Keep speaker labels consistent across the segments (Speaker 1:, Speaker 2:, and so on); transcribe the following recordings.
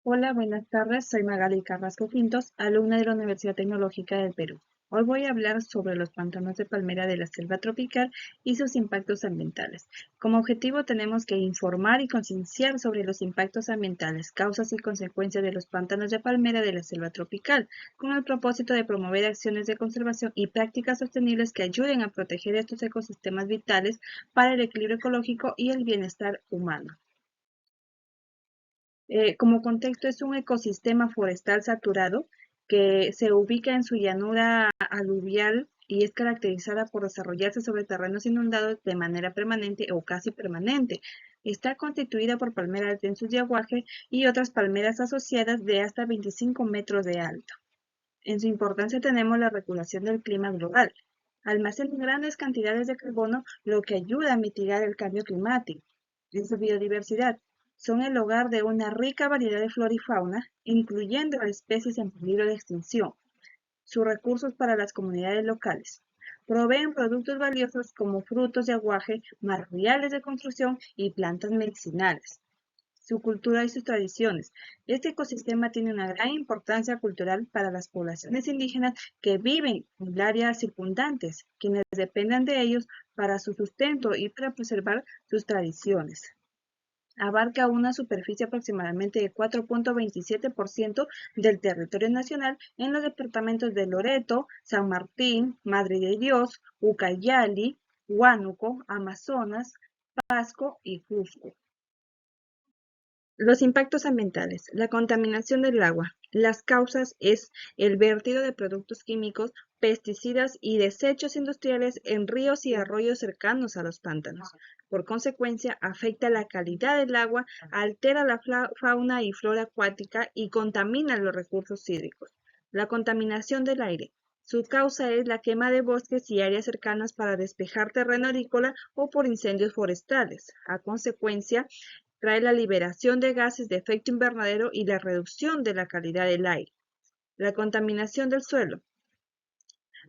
Speaker 1: Hola, buenas tardes. Soy Magali Carrasco Quintos, alumna de la Universidad Tecnológica del Perú. Hoy voy a hablar sobre los pantanos de palmera de la selva tropical y sus impactos ambientales. Como objetivo tenemos que informar y concienciar sobre los impactos ambientales, causas y consecuencias de los pantanos de palmera de la selva tropical, con el propósito de promover acciones de conservación y prácticas sostenibles que ayuden a proteger estos ecosistemas vitales para el equilibrio ecológico y el bienestar humano. Como contexto, es un ecosistema forestal saturado que se ubica en su llanura aluvial y es caracterizada por desarrollarse sobre terrenos inundados de manera permanente o casi permanente. Está constituida por palmeras de densos de aguaje y otras palmeras asociadas de hasta 25 metros de alto. En su importancia tenemos la regulación del clima global. Almacenan grandes cantidades de carbono, lo que ayuda a mitigar el cambio climático. En su biodiversidad, son el hogar de una rica variedad de flora y fauna, incluyendo especies en peligro de extinción. Sus recursos para las comunidades locales. Proveen productos valiosos como frutos de aguaje, materiales de construcción y plantas medicinales. Su cultura y sus tradiciones. Este ecosistema tiene una gran importancia cultural para las poblaciones indígenas que viven en áreas circundantes, quienes dependen de ellos para su sustento y para preservar sus tradiciones. Abarca una superficie aproximadamente de 4.27% del territorio nacional en los departamentos de Loreto, San Martín, Madre de Dios, Ucayali, Huánuco, Amazonas, Pasco y Cusco. Los impactos ambientales. La contaminación del agua. Las causas es el vertido de productos químicos, pesticidas y desechos industriales en ríos y arroyos cercanos a los pantanos. Por consecuencia, afecta la calidad del agua, altera la fauna y flora acuática y contamina los recursos hídricos. La contaminación del aire. Su causa es la quema de bosques y áreas cercanas para despejar terreno agrícola o por incendios forestales. A consecuencia, trae la liberación de gases de efecto invernadero y la reducción de la calidad del aire. La contaminación del suelo.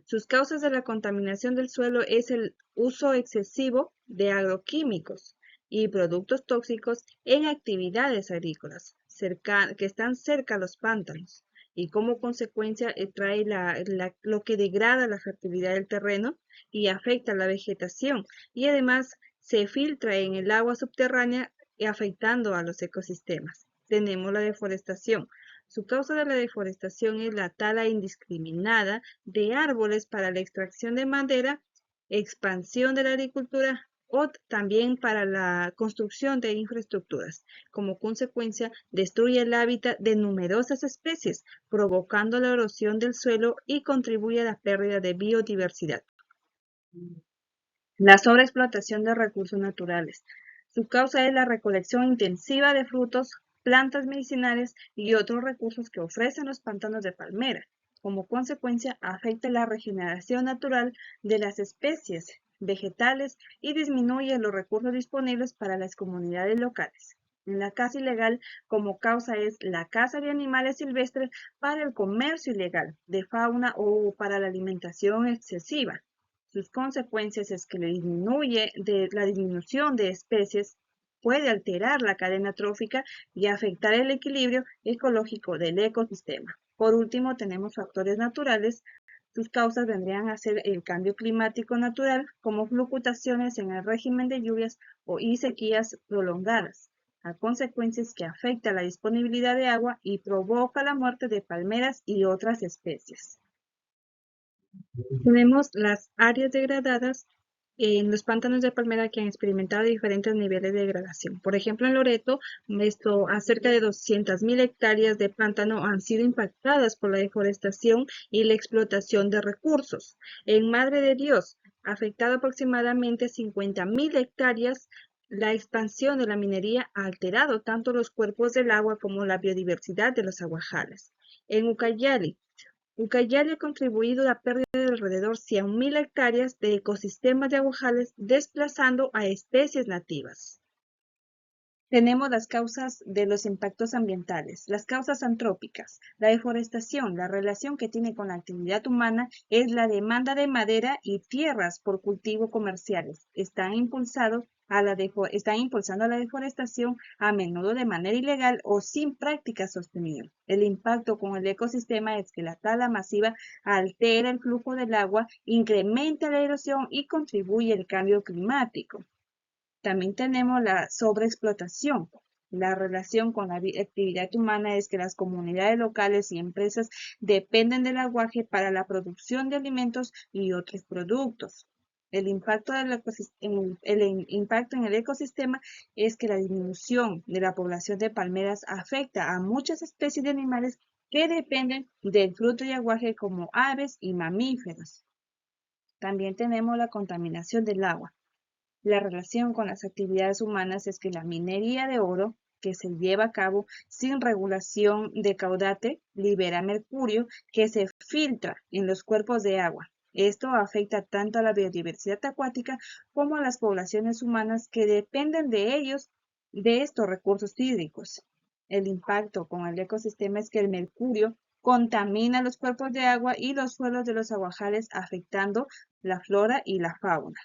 Speaker 1: Sus causas de la contaminación del suelo es el uso excesivo de agroquímicos y productos tóxicos en actividades agrícolas que están cerca a los pantanos y como consecuencia trae lo que degrada la fertilidad del terreno y afecta la vegetación y además se filtra en el agua subterránea afectando a los ecosistemas. Tenemos la deforestación. Su causa de la deforestación es la tala indiscriminada de árboles para la extracción de madera, expansión de la agricultura o también para la construcción de infraestructuras. Como consecuencia, destruye el hábitat de numerosas especies, provocando la erosión del suelo y contribuye a la pérdida de biodiversidad. La sobreexplotación de recursos naturales. Su causa es la recolección intensiva de frutos, plantas medicinales y otros recursos que ofrecen los pantanos de palmera. Como consecuencia, afecta la regeneración natural de las especies vegetales y disminuye los recursos disponibles para las comunidades locales. La caza ilegal como causa es la caza de animales silvestres para el comercio ilegal de fauna o para la alimentación excesiva. Sus consecuencias es que la disminución de especies puede alterar la cadena trófica y afectar el equilibrio ecológico del ecosistema. Por último, tenemos factores naturales. Sus causas vendrían a ser el cambio climático natural, como fluctuaciones en el régimen de lluvias y sequías prolongadas, a consecuencias que afecta la disponibilidad de agua y provoca la muerte de palmeras y otras especies. Tenemos las áreas degradadas en los pantanos de palmera que han experimentado diferentes niveles de degradación. Por ejemplo, en Loreto, cerca de 200.000 hectáreas de pántano han sido impactadas por la deforestación y la explotación de recursos. En Madre de Dios, afectado aproximadamente 50.000 hectáreas, la expansión de la minería ha alterado tanto los cuerpos del agua como la biodiversidad de los aguajales. En Ucayali, Ucayali ha contribuido a la pérdida de alrededor 100.000 hectáreas de ecosistemas de aguajales, desplazando a especies nativas. Tenemos las causas de los impactos ambientales, las causas antrópicas. La deforestación, la relación que tiene con la actividad humana es la demanda de madera y tierras por cultivo comerciales. Están impulsados están impulsando a la deforestación a menudo de manera ilegal o sin práctica sostenible. El impacto con el ecosistema es que la tala masiva altera el flujo del agua, incrementa la erosión y contribuye al cambio climático. También tenemos la sobreexplotación. La relación con la actividad humana es que las comunidades locales y empresas dependen del aguaje para la producción de alimentos y otros productos. El impacto en el ecosistema es que la disminución de la población de palmeras afecta a muchas especies de animales que dependen del fruto y aguaje como aves y mamíferos. También tenemos la contaminación del agua. La relación con las actividades humanas es que la minería de oro, que se lleva a cabo sin regulación de caudate, libera mercurio que se filtra en los cuerpos de agua. Esto afecta tanto a la biodiversidad acuática como a las poblaciones humanas que dependen de estos recursos hídricos. El impacto con el ecosistema es que el mercurio contamina los cuerpos de agua y los suelos de los aguajales, afectando la flora y la fauna.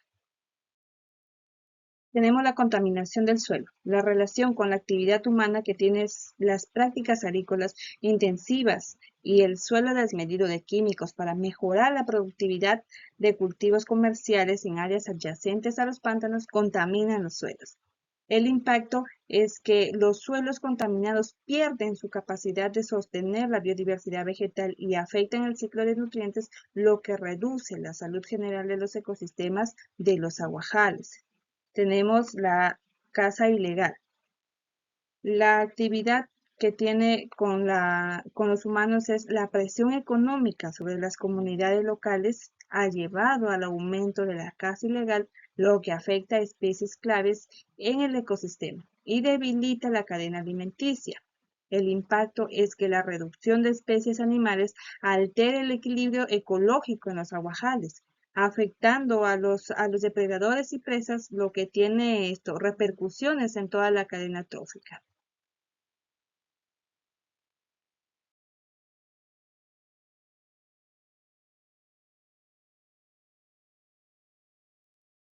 Speaker 1: Tenemos la contaminación del suelo, la relación con la actividad humana que tiene las prácticas agrícolas intensivas y el suelo desmedido de químicos para mejorar la productividad de cultivos comerciales en áreas adyacentes a los pantanos contaminan los suelos. El impacto es que los suelos contaminados pierden su capacidad de sostener la biodiversidad vegetal y afectan el ciclo de nutrientes, lo que reduce la salud general de los ecosistemas de los aguajales. Tenemos la caza ilegal. La actividad que tiene con los humanos es la presión económica sobre las comunidades locales ha llevado al aumento de la caza ilegal, lo que afecta a especies claves en el ecosistema y debilita la cadena alimenticia. El impacto es que la reducción de especies animales altera el equilibrio ecológico en los aguajales, afectando a los depredadores y presas, lo que tiene repercusiones en toda la cadena trófica.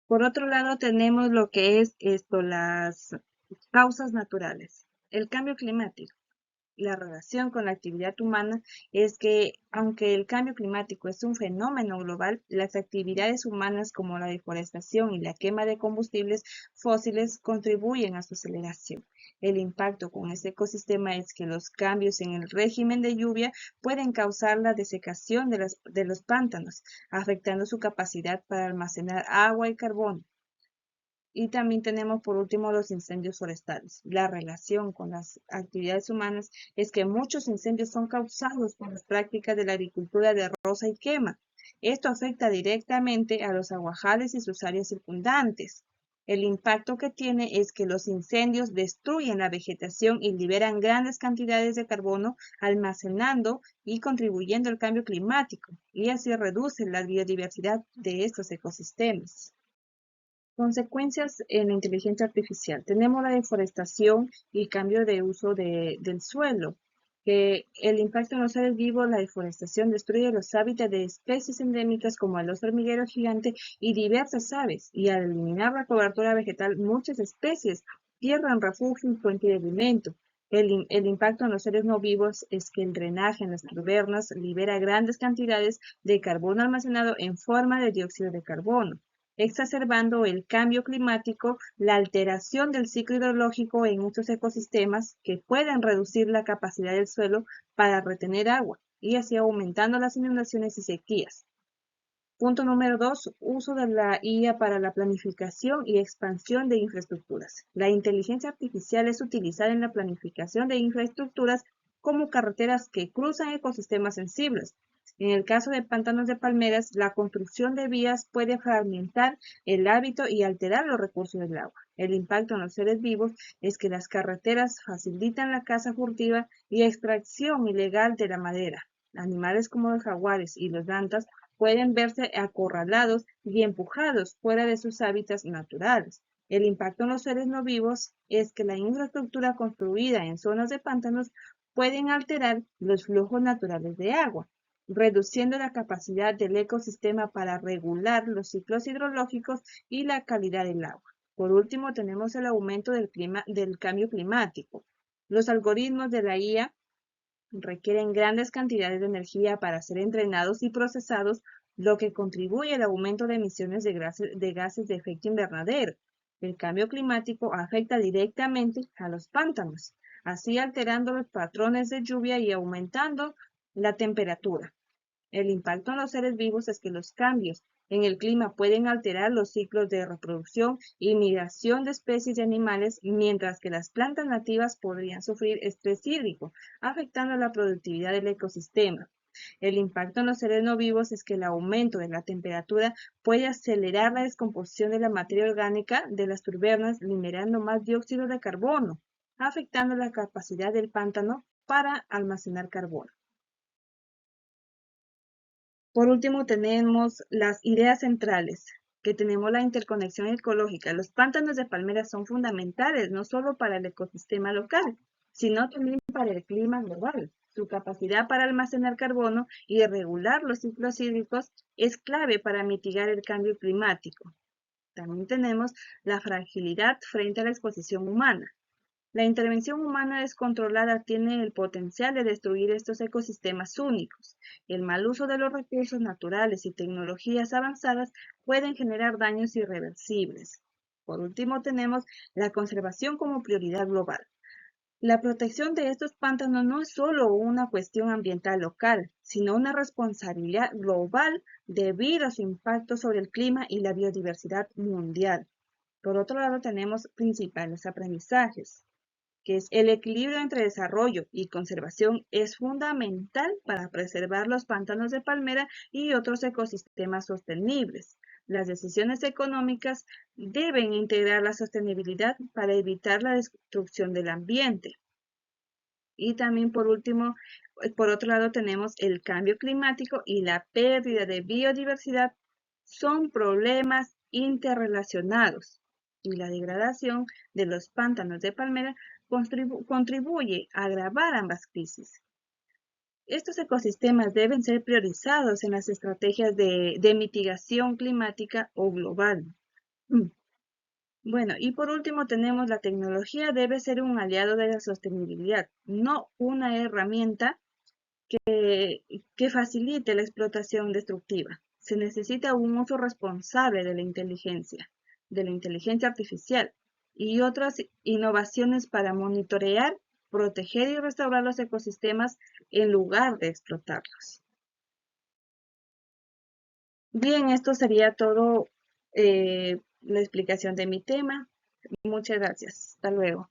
Speaker 1: Por otro lado, tenemos lo que es las causas naturales. El cambio climático. La relación con la actividad humana es que, aunque el cambio climático es un fenómeno global, las actividades humanas como la deforestación y la quema de combustibles fósiles contribuyen a su aceleración. El impacto con este ecosistema es que los cambios en el régimen de lluvia pueden causar la desecación de los pantanos, afectando su capacidad para almacenar agua y carbono. Y también tenemos por último los incendios forestales. La relación con las actividades humanas es que muchos incendios son causados por las prácticas de la agricultura de roza y quema. Esto afecta directamente a los aguajales y sus áreas circundantes. El impacto que tiene es que los incendios destruyen la vegetación y liberan grandes cantidades de carbono, almacenando y contribuyendo al cambio climático, y así reduce la biodiversidad de estos ecosistemas. Consecuencias en la inteligencia artificial. Tenemos la deforestación y cambio de uso del suelo, que el impacto en los seres vivos, la deforestación destruye los hábitats de especies endémicas como el oso hormiguero gigante y diversas aves, y al eliminar la cobertura vegetal, muchas especies pierden refugio y fuente de alimento. El impacto en los seres no vivos es que el drenaje en las cavernas libera grandes cantidades de carbono almacenado en forma de dióxido de carbono, exacerbando el cambio climático, la alteración del ciclo hidrológico en estos ecosistemas que pueden reducir la capacidad del suelo para retener agua y así aumentando las inundaciones y sequías. Punto número 2. Uso de la IA para la planificación y expansión de infraestructuras. La inteligencia artificial es utilizada en la planificación de infraestructuras como carreteras que cruzan ecosistemas sensibles. En el caso de pantanos de palmeras, la construcción de vías puede fragmentar el hábito y alterar los recursos del agua. El impacto en los seres vivos es que las carreteras facilitan la caza furtiva y extracción ilegal de la madera. Animales como los jaguares y los dantas pueden verse acorralados y empujados fuera de sus hábitats naturales. El impacto en los seres no vivos es que la infraestructura construida en zonas de pantanos pueden alterar los flujos naturales de agua, reduciendo la capacidad del ecosistema para regular los ciclos hidrológicos y la calidad del agua. Por último, tenemos el aumento del cambio climático. Los algoritmos de la IA requieren grandes cantidades de energía para ser entrenados y procesados, lo que contribuye al aumento de emisiones de gases de efecto invernadero. El cambio climático afecta directamente a los pantanos, así alterando los patrones de lluvia y aumentando la temperatura. El impacto en los seres vivos es que los cambios en el clima pueden alterar los ciclos de reproducción y migración de especies de animales, mientras que las plantas nativas podrían sufrir estrés hídrico, afectando la productividad del ecosistema. El impacto en los seres no vivos es que el aumento de la temperatura puede acelerar la descomposición de la materia orgánica de las turberas, liberando más dióxido de carbono, afectando la capacidad del pántano para almacenar carbono. Por último, tenemos las ideas centrales, que tenemos la interconexión ecológica. Los pantanos de palmera son fundamentales, no solo para el ecosistema local, sino también para el clima global. Su capacidad para almacenar carbono y regular los ciclos hídricos es clave para mitigar el cambio climático. También tenemos la fragilidad frente a la exposición humana. La intervención humana descontrolada tiene el potencial de destruir estos ecosistemas únicos. El mal uso de los recursos naturales y tecnologías avanzadas pueden generar daños irreversibles. Por último, tenemos la conservación como prioridad global. La protección de estos pantanos no es solo una cuestión ambiental local, sino una responsabilidad global debido a su impacto sobre el clima y la biodiversidad mundial. Por otro lado, tenemos principales aprendizajes, que es el equilibrio entre desarrollo y conservación es fundamental para preservar los pantanos de palmera y otros ecosistemas sostenibles. Las decisiones económicas deben integrar la sostenibilidad para evitar la destrucción del ambiente. Y también, por último, por otro lado, tenemos el cambio climático y la pérdida de biodiversidad. Son problemas interrelacionados y la degradación de los pantanos de palmera contribuye a agravar ambas crisis. Estos ecosistemas deben ser priorizados en las estrategias de mitigación climática o global. Bueno, y por último tenemos la tecnología debe ser un aliado de la sostenibilidad, no una herramienta que facilite la explotación destructiva. Se necesita un uso responsable de la inteligencia artificial y otras innovaciones para monitorear, proteger y restaurar los ecosistemas en lugar de explotarlos. Bien, esto sería todo la explicación de mi tema. Muchas gracias. Hasta luego.